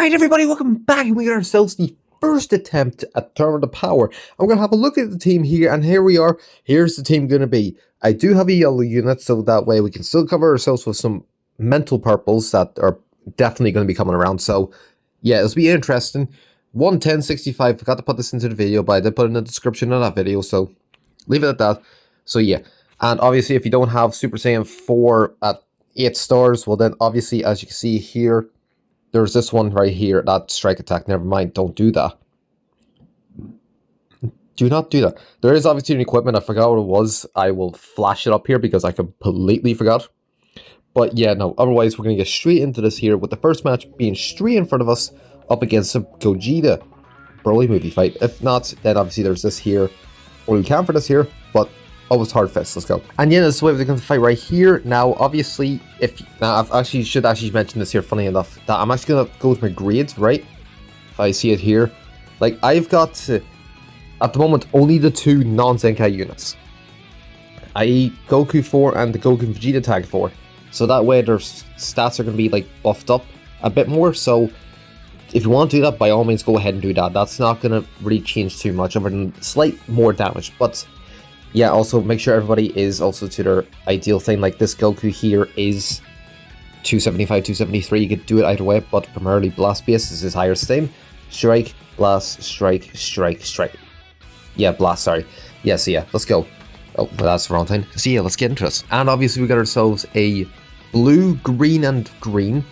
Alright everybody, welcome back, and we got ourselves the first attempt at Tournament of Power. I'm going to have a look at the team here, and here we are. Here's the team going to be. I do have a yellow unit, so that way we can still cover ourselves with some mental purples that are definitely going to be coming around. So yeah, it'll be interesting. 11065, forgot to put this into the video, but I did put it in the description of that video, so leave it at that. So yeah, and obviously if you don't have Super Saiyan 4 at 8 stars, well then obviously as you can see here, there's this one right here, that strike attack. Never mind, don't do that. Do not do that. There is obviously an equipment, I forgot what it was. I will flash it up here because I completely forgot. But yeah, no, otherwise we're going to get straight into this here with the first match being straight in front of us up against the Gogeta Broly movie fight. If not, then obviously there's this here. Or we can for this here, but always hard fist. Let's go. And yeah, this is the way we're going to fight right here. Now, obviously, should actually mention this here, funny enough, that I'm actually going to go with my grades, right? If I see it here. Like, I've got, at the moment, only the two non-Zenkai units. i.e. Goku 4 and the Goku and Vegeta Tag 4. So that way their stats are going to be, like, buffed up a bit more. So, if you want to do that, by all means, go ahead and do that. That's not going to really change too much, other than slight more damage. But yeah, also make sure everybody is also to their ideal thing. Like this Goku here is 275, 273. You could do it either way, but primarily Blast Base is his highest thing. Strike, Blast, Strike, Strike, Strike. Yeah, Blast, sorry. Yeah, so yeah, let's go. Oh, well, that's the wrong thing. So yeah, let's get into this. And obviously we got ourselves a blue, green, and green.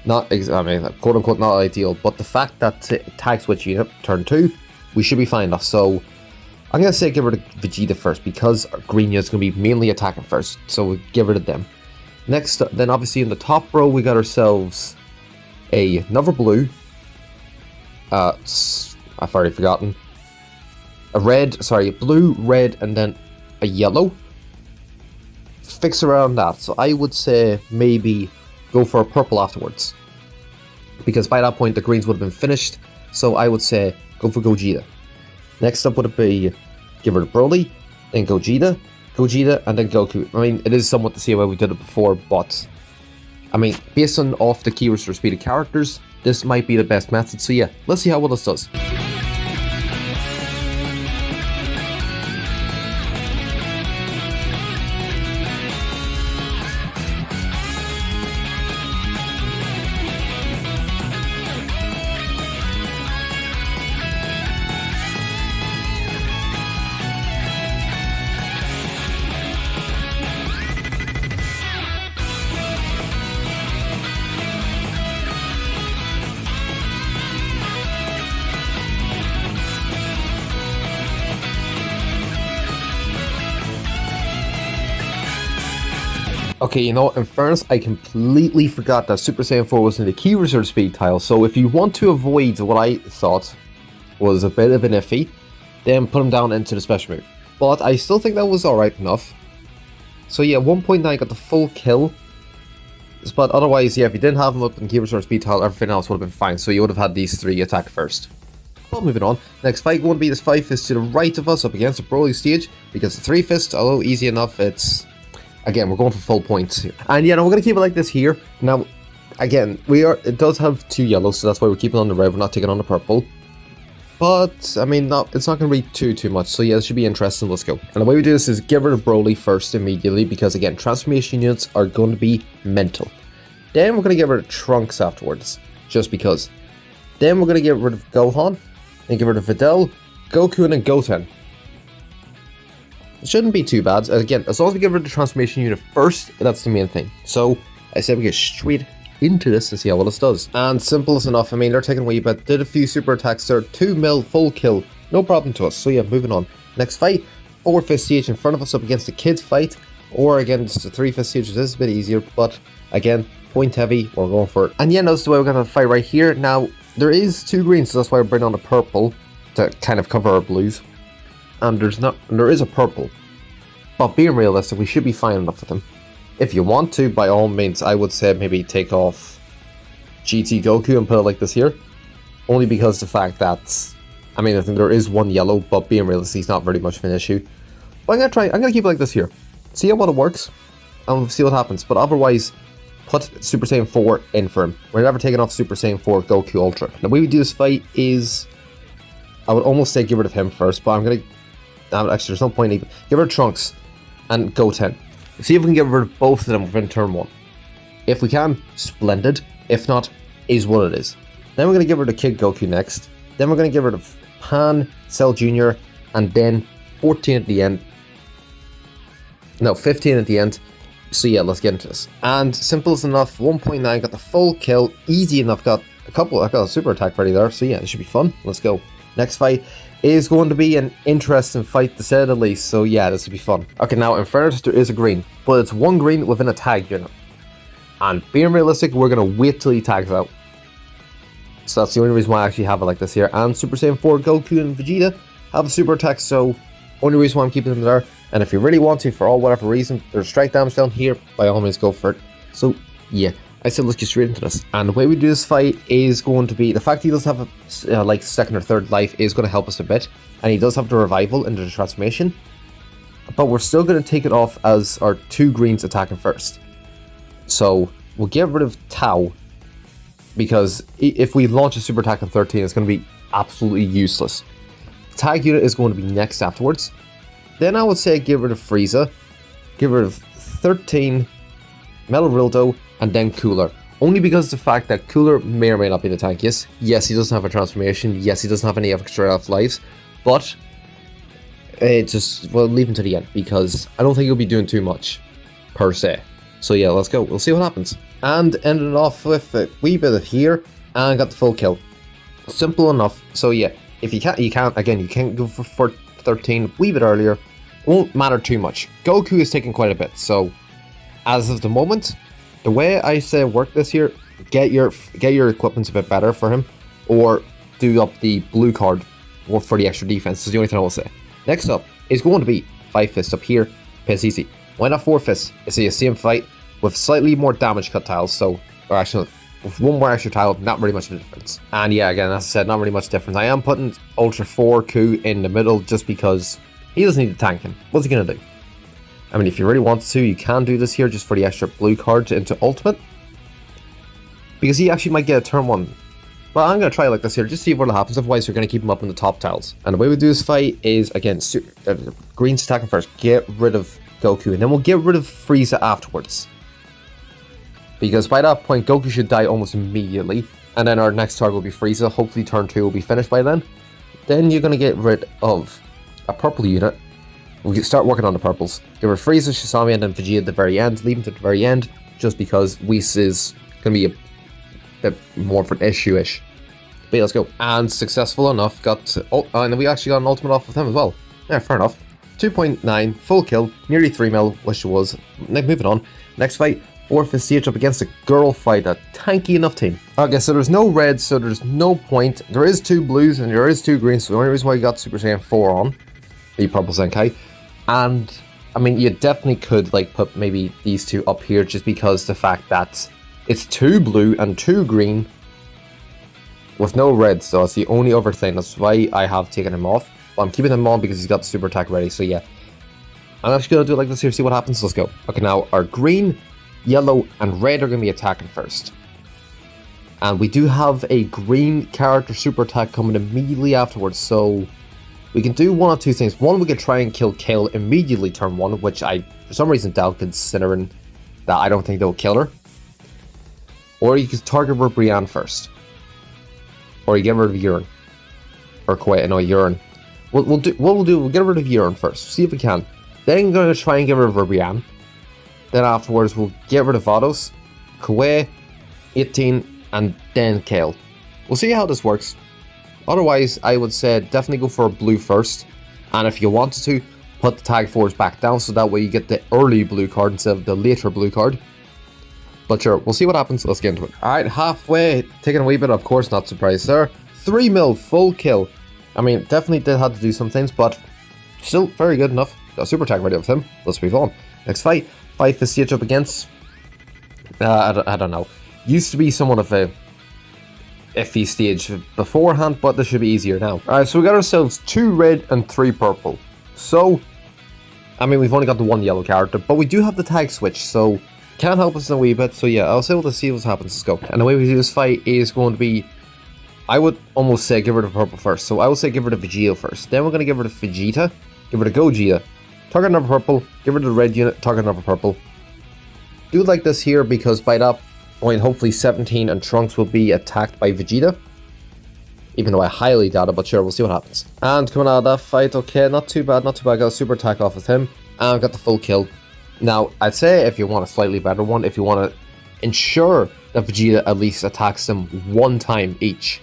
Not, I mean, quote unquote, not ideal, but the fact that tag switch unit, turn 2, we should be fine enough. So I'm going to say give rid of Vegeta first, because green unit's going to be mainly attacking first, so we'll get rid of them. Next, then obviously in the top row, we got ourselves another blue. I've already forgotten. A red, sorry, blue, red, and then a yellow. Fix around that, so I would say maybe go for a purple afterwards, because by that point the greens would have been finished, so I would say go for Gogeta. Next up would it be give rid of Broly, then Gogeta, and then Goku. I mean, it is somewhat the same way we did it before, but I mean, based on off the key restore speed of characters, this might be the best method. So yeah, let's see how well this does. Okay, you know what, in fairness, I completely forgot that Super Saiyan 4 was in the key reserve speed tile, so if you want to avoid what I thought was a bit of an iffy, then put him down into the special move. But I still think that was alright enough. So yeah, 1.9 got the full kill, but otherwise, yeah, if you didn't have him up in key reserve speed tile, everything else would have been fine, so you would have had these three attack first. Well, moving on, next fight going to be this 5 fist to the right of us up against the Broly stage, because the 3 fist, although easy enough, it's... Again, we're going for full points here. And yeah, no, we're going to keep it like this here. Now, again, it does have 2 yellows, so that's why we're keeping on the red, we're not taking on the purple. But, I mean, it's not going to be too much, so yeah, this should be interesting, let's go. And the way we do this is get rid of Broly first immediately, because again, transformation units are going to be mental. Then we're going to get rid of Trunks afterwards, just because. Then we're going to get rid of Gohan, then get rid of Videl, Goku, and then Goten. It shouldn't be too bad. Again, as long as we get rid of the transformation unit first, that's the main thing. So, I said we get straight into this and see how well this does. And simple as enough. I mean, they're taking a wee bit. Did a few super attacks there. 2 mil, full kill. No problem to us. So yeah, moving on. Next fight, 4 fist stage in front of us up against the kids fight. Or again, just a 3 fist stage. This is a bit easier. But again, point heavy. We're going for it. And yeah, that's the way we're going to fight right here. Now, there is 2 greens. So that's why we're bringing on the purple to kind of cover our blues. And there is a purple, but being realistic, we should be fine enough with them. If you want to, by all means, I would say maybe take off GT Goku and put it like this here, only because the fact that, I mean, I think there is 1 yellow, but being realistic, he's not very much of an issue. But I'm gonna keep it like this here, see how well it works, and see what happens. But otherwise, put Super Saiyan 4 in for him. We're never taking off Super Saiyan 4 Goku Ultra. The way we do this fight is, I would almost say get rid of him first, but I'm going to, actually there's no point even, get rid of Trunks and Goten. See if we can get rid of both of them within turn 1. If we can, splendid. If not, is what it is. Then we're going to get rid of Kid Goku next. Then we're going to get rid of Pan, Cell Jr., and then 14 at the end. No, 15 at the end. So yeah, let's get into this. And simple as enough, 1.9, got the full kill, easy enough, got a super attack ready there, so yeah, it should be fun. Let's go. Next fight is going to be an interesting fight to say the least, so yeah, this will be fun. Okay, now in fairness, there is a green, but it's one green within a tag unit. And being realistic, we're going to wait till he tags out. So that's the only reason why I actually have it like this here. And Super Saiyan 4 Goku and Vegeta have a super attack, so only reason why I'm keeping them there. And if you really want to, for all whatever reason, there's strike damage down here, by all means go for it. So yeah, I said let's get straight into this. And the way we do this fight is going to be, the fact he does have a like second or third life is going to help us a bit. And he does have the revival into the transformation. But we're still going to take it off as our 2 greens attacking first. So we'll get rid of Tao, because if we launch a super attack on 13, it's going to be absolutely useless. The tag unit is going to be next afterwards. Then I would say get rid of Frieza, get rid of 13, Melrildo, and then Cooler. Only because of the fact that Cooler may or may not be the tank. Yes, he doesn't have a transformation. Yes, he doesn't have any extra lives. But we'll leave him to the end, because I don't think he'll be doing too much, per se. So yeah, let's go. We'll see what happens. And ended it off with a wee bit of here, and got the full kill. Simple enough. So yeah, if you can't go for 13 wee bit earlier. It won't matter too much. Goku is taking quite a bit, so as of the moment, the way I say work this here, get your equipment a bit better for him, or do up the blue card for the extra defense. Is the only thing I will say. Next up is going to be 5 fists up here. Piss easy. Why not 4 fists? It's the same fight with slightly more damage cut tiles, so, or actually, with one more extra tile, not really much of a difference. And yeah, again, as I said, not really much difference. I am putting Ultra 4 Ku in the middle just because he doesn't need the tanking. What's he going to do? I mean, if you really want to, you can do this here just for the extra blue card into Ultimate. Because he actually might get a turn 1. Well, I'm going to try like this here, just see what happens. Otherwise, we're going to keep him up in the top tiles. And the way we do this fight is, again, Green's attacking first. Get rid of Goku, and then we'll get rid of Frieza afterwards. Because by that point, Goku should die almost immediately. And then our next target will be Frieza. Hopefully turn 2 will be finished by then. Then you're going to get rid of a purple unit. We'll start working on the purples. Get rid of Frieza, Shisami, and then Vegeta at the very end. Leave him to the very end, just because Whis is going to be a bit more of an issue-ish. But yeah, let's go. And successful enough, and we actually got an ultimate off of him as well. Yeah, fair enough. 2.9, full kill, nearly 3 mil, wish it was. Moving on. Next fight, 4 fist CH up against a girl fight, a tanky enough team. Okay, so there's no red, so there's no point. There is 2 blues and there is 2 greens, so the only reason why you got Super Saiyan 4 on, the purple Zenkai. And, I mean, you definitely could, like, put maybe these 2 up here just because the fact that it's 2 blue and 2 green with no red, so it's the only other thing. That's why I have taken him off. But I'm keeping him on because he's got the super attack ready, so yeah. I'm actually going to do it like this here, see what happens. Let's go. Okay, now our green, yellow, and red are going to be attacking first. And we do have a green character super attack coming immediately afterwards, so we can do one of 2 things. One, we can try and kill Kale immediately turn 1, which I, for some reason, doubt, considering that I don't think they'll kill her. Or you can target Brienne first. Or you get rid of Urine. Or Kuwait, no, Urine. We'll get rid of Urine first, see if we can. Then we're going to try and get rid of Brienne. Then afterwards, we'll get rid of Vados, Kuwait, 18, and then Kale. We'll see how this works. Otherwise, I would say definitely go for a blue first. And if you wanted to, put the tag 4s back down so that way you get the early blue card instead of the later blue card. But sure, we'll see what happens. Let's get into it. Alright, halfway, taking a wee bit, of course, not surprised there. 3 mil, full kill. I mean, definitely did have to do some things, but still very good enough. Got a super attack ready with him. Let's move on. Next fight, 5 fist CH up against, I don't know. Used to be somewhat of a iffy stage beforehand, but this should be easier now. Alright, so we got ourselves 2 red and 3 purple. So, I mean, we've only got the 1 yellow character, but we do have the tag switch, so Can't help us in a wee bit, so yeah, I'll say we'll see what happens. Let's go. And the way we do this fight is going to be, I would almost say give rid of purple first. So I would say give rid of Vegeta first. Then we're going to give rid of Vegeta, give rid of Gogeta, target another purple, give rid of the red unit, target another purple. Do it like this here because by that point, hopefully 17 and Trunks will be attacked by Vegeta. Even though I highly doubt it, but sure, we'll see what happens. And coming out of that fight, okay, not too bad, not too bad. Got a super attack off with him, and got the full kill. Now, I'd say if you want a slightly better one, if you want to ensure that Vegeta at least attacks them one time each.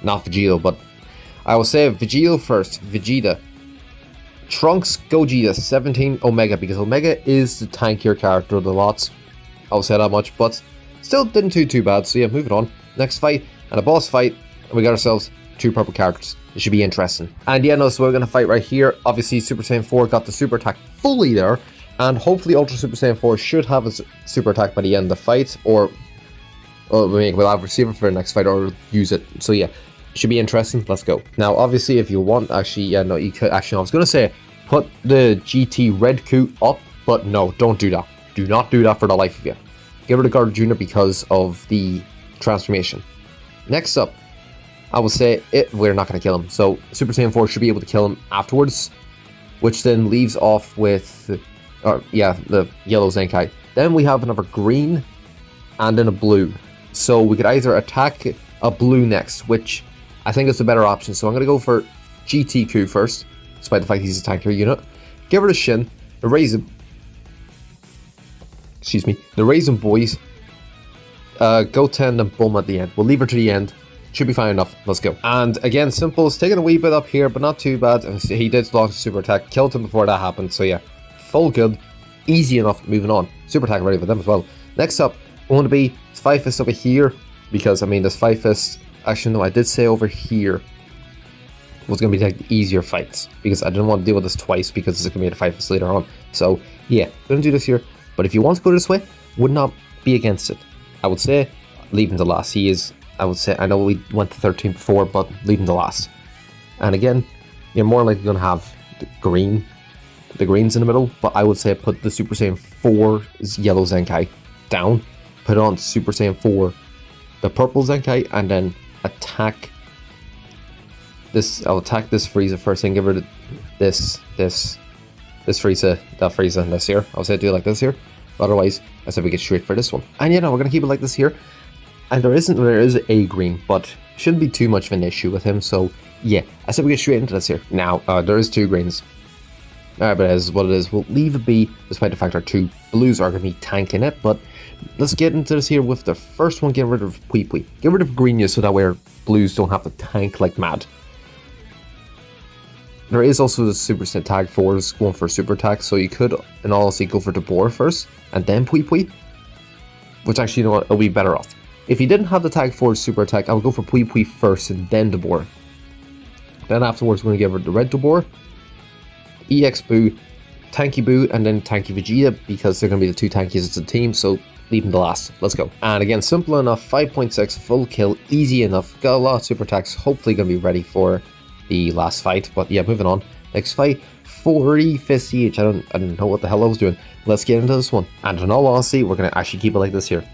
Not Vegeta, but I will say Vegeta first, Vegeta, Trunks, Gogeta, 17, Omega, because Omega is the tankier character of the lots. I'll say that much, but still didn't do too bad, so yeah, moving on. Next fight, and a boss fight, and we got ourselves 2 purple characters. It should be interesting. And yeah, no, so we're going to fight right here. Obviously, Super Saiyan 4 got the super attack fully there, and hopefully Ultra Super Saiyan 4 should have a super attack by the end of the fight, or we'll have receiver for the next fight, or use it. So yeah, it should be interesting. Let's go. Now, obviously, if you want, actually, yeah, no, you could, actually, I was going to say, put the GT Red Coup up, but no, don't do that. Do not do that for the life of you. Get rid of Garda Jr. because of the transformation. Next up, I will say we're not going to kill him. So Super Saiyan 4 should be able to kill him afterwards, which then leaves off with, the yellow Zenkai. Then we have another green and then a blue. So we could either attack a blue next, which I think is the better option. So I'm going to go for GT Coup first, despite the fact he's a tankier unit. Get rid of Shin, the Raisin Boys, Goten and Bulma at the end. We'll leave her to the end. Should be fine enough. Let's go. And again, Simple's taking a wee bit up here, but not too bad. He did launch a super attack, killed him before that happened. So yeah, full good, easy enough. Moving on. Super attack ready for them as well. Next up, going to be Five Fist over here, because I mean, this Five Fist. Actually, no, I did say over here was going to be like the easier fights because I didn't want to deal with this twice because it's going to be a Five Fist later on. So yeah, going to do this here. But if you want to go this way, would not be against it. I would say leave him to last. He is. I would say, I know we went to 13 before, but leave him to last. And again, you're more likely going to have the greens in the middle, but I would say put the Super Saiyan 4 yellow Zenkai down, put on Super Saiyan 4 the purple Zenkai, and then attack this. I'll attack this Frieza first and give rid of this Frieza, that Frieza, and this here. I'll say do it like this here. Otherwise, I said we get straight for this one. And yeah, no, we're going to keep it like this here. And there is a green, but shouldn't be too much of an issue with him. So yeah, I said we get straight into this here. Now, there is 2 greens. But it is what it is. We'll leave it be, despite the fact our 2 blues are going to be tanking it. But let's get into this here with the first one. Get rid of Pui Pui. Get rid of Greenia so that way our blues don't have to tank like mad. There is also the Super Saiyan Tag 4s going for super attack. So you could, in all honesty, go for Dabura first and then Pui Pui. Which actually, you know what, it'll be better off. If he didn't have the Tag 4 super attack, I would go for Pui Pui first and then Dabura. Then afterwards, we're going to give her the red Dabura, EX Boo, Tanky Boo, and then Tanky Vegeta because they're going to be the 2 tankiest as a team, so leave them to last. Let's go. And again, simple enough, 5.6, full kill, easy enough. Got a lot of super attacks, hopefully going to be ready for the last fight. But yeah, moving on. Next fight, 40 fists each. I don't know what the hell I was doing. Let's get into this one. And in all honesty, we're going to actually keep it like this here.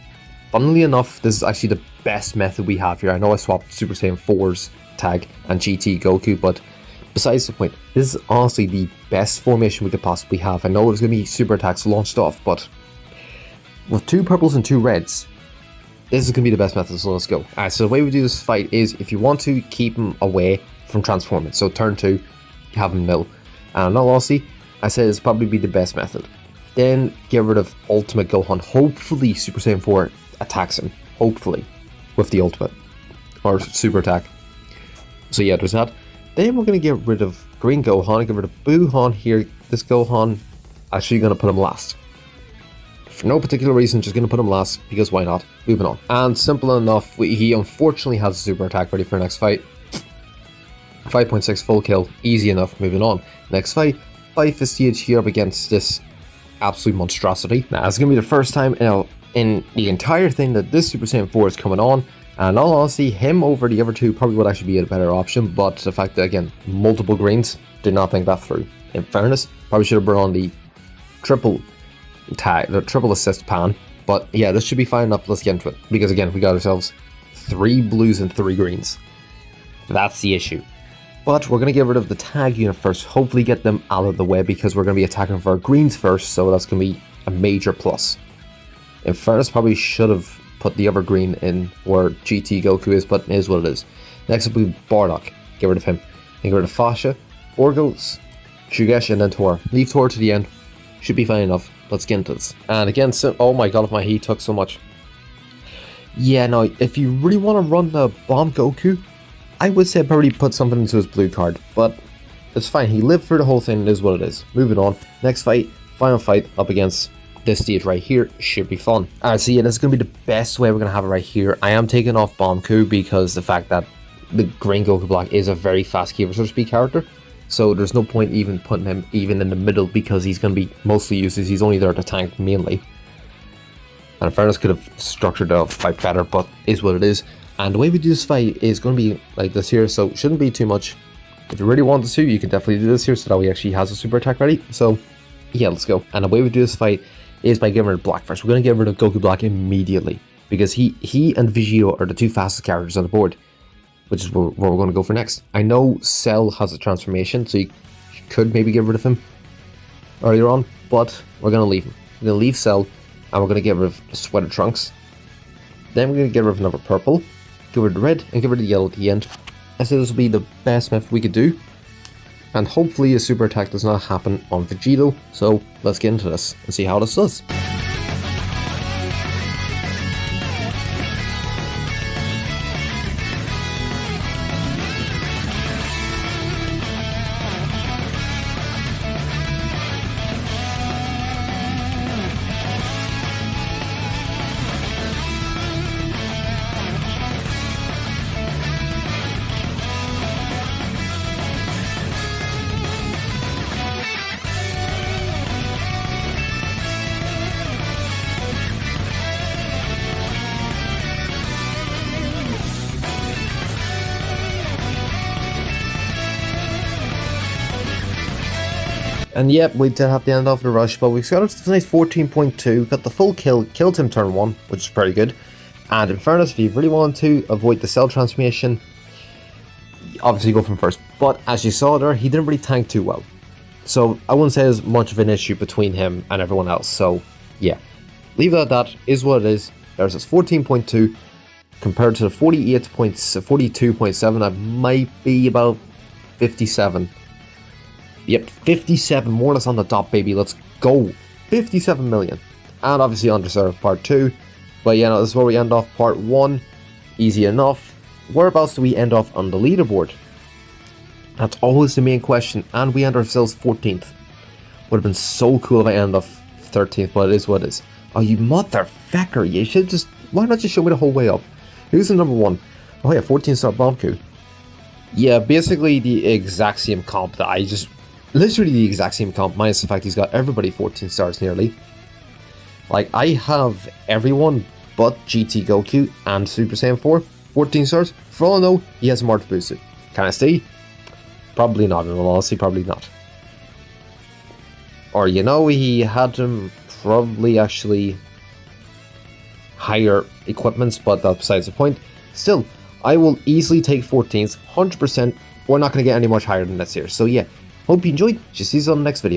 Funnily enough, this is actually the best method we have here. I know I swapped Super Saiyan 4's tag and GT Goku, but besides the point, this is honestly the best formation we could possibly have. I know there's going to be super attacks launched off, but with 2 purples and 2 reds, this is going to be the best method, so let's go. Alright, so the way we do this fight is if you want to keep him away from transforming, so turn 2, have him mill. And in all honesty, I say this probably be the best method. Then get rid of Ultimate Gohan. Hopefully Super Saiyan 4 attacks him, hopefully, with the ultimate or super attack. So yeah, there's that. Then we're going to get rid of Green Gohan, get rid of Buuhan here. This Gohan, actually going to put him last. For no particular reason, just going to put him last, because why not? Moving on. And simple enough, he unfortunately has a super attack ready for the next fight. 5.6 full kill, easy enough, moving on. Next fight, 5 Vistage here up against this absolute monstrosity. Now, it's going to be the first time in the entire thing that this Super Saiyan 4 is coming on, and in all honesty, him over the other 2 probably would actually be a better option, but the fact that, again, multiple greens, did not think that through. In fairness, probably should have brought on the triple tag, the triple assist pan, But yeah, this should be fine enough. Let's get into it. Because again, we got ourselves 3 blues and 3 greens. That's the issue. But we're going to get rid of the tag unit first. Hopefully get them out of the way because we're going to be attacking for our greens first. So that's going to be a major plus. In fairness, probably should have put the other green in where GT Goku is, but it is what it is. Next up we have Bardock. Get rid of him. Then get rid of Fasha, Orgos, Shugesh, and then Tor. Leave Tor to the end. Should be fine enough. Let's get into this. And again, so, oh my god, if my heat took so much. Yeah, no, if you really want to run the Bomb Goku, I would say probably put something into his blue card, but it's fine. He lived through the whole thing, it is what it is. Moving on. Next fight, final fight up against this stage right here. Should be fun. Alright, so yeah, this is going to be the best way we're going to have it right here. I am taking off Bomku because the fact that the Green Goku Black is a very fast Key Research Speed character. So there's no point even putting him even in the middle because he's going to be mostly useless. He's only there to tank mainly. And in fairness, could have structured the fight better, but is what it is. And the way we do this fight is going to be like this here, so it shouldn't be too much. If you really want to, you can definitely do this here so that he actually has a super attack ready. So yeah, let's go. And the way we do this fight is by getting rid of Black first. We're going to get rid of Goku Black immediately because he and Vegito are the 2 fastest characters on the board, which is where we're going to go for next. I know Cell has a transformation, so you could maybe get rid of him earlier on, but we're going to leave him. We're going to leave Cell, and we're going to get rid of Sweater Trunks. Then we're going to get rid of another purple, get rid of red, and get rid of yellow at the end. I said this will be the best method we could do, and hopefully a super attack does not happen on Vegito. So let's get into this and see how this does. And yep, we did have the end of the rush, but we got up to the nice 14.2, got the full kill, killed him turn 1, which is pretty good. And in fairness, if you really want to avoid the Cell transformation, obviously go from first. But as you saw there, he didn't really tank too well. So I wouldn't say there's much of an issue between him and everyone else. So yeah, leave it at that, is what it is. There's this 14.2 compared to the 42.7, that might be about 57. Yep, 57, more or less on the dot, baby. Let's go. 57 million. And obviously Underserved Part 2. But yeah, no, this is where we end off Part 1. Easy enough. Whereabouts do we end off on the leaderboard? That's always the main question. And we end ourselves 14th. Would have been so cool if I end off 13th, but it is what it is. Oh, you motherfucker. You should just... Why not just show me the whole way up? Who's the number 1? Oh yeah, 14-star Bomku. Yeah, basically the exact same comp that I just... Literally the exact same comp, minus the fact he's got everybody 14 stars nearly. Like, I have everyone but GT Goku and Super Saiyan 4 14 stars. For all I know, he has more to boost it. Can I stay? Probably not, in all honesty, probably not. Or, you know, he had him probably actually higher equipments, but that's besides the point. Still, I will easily take 14s, 100%. We're not going to get any much higher than this here. So yeah, hope you enjoyed. See you on the next video.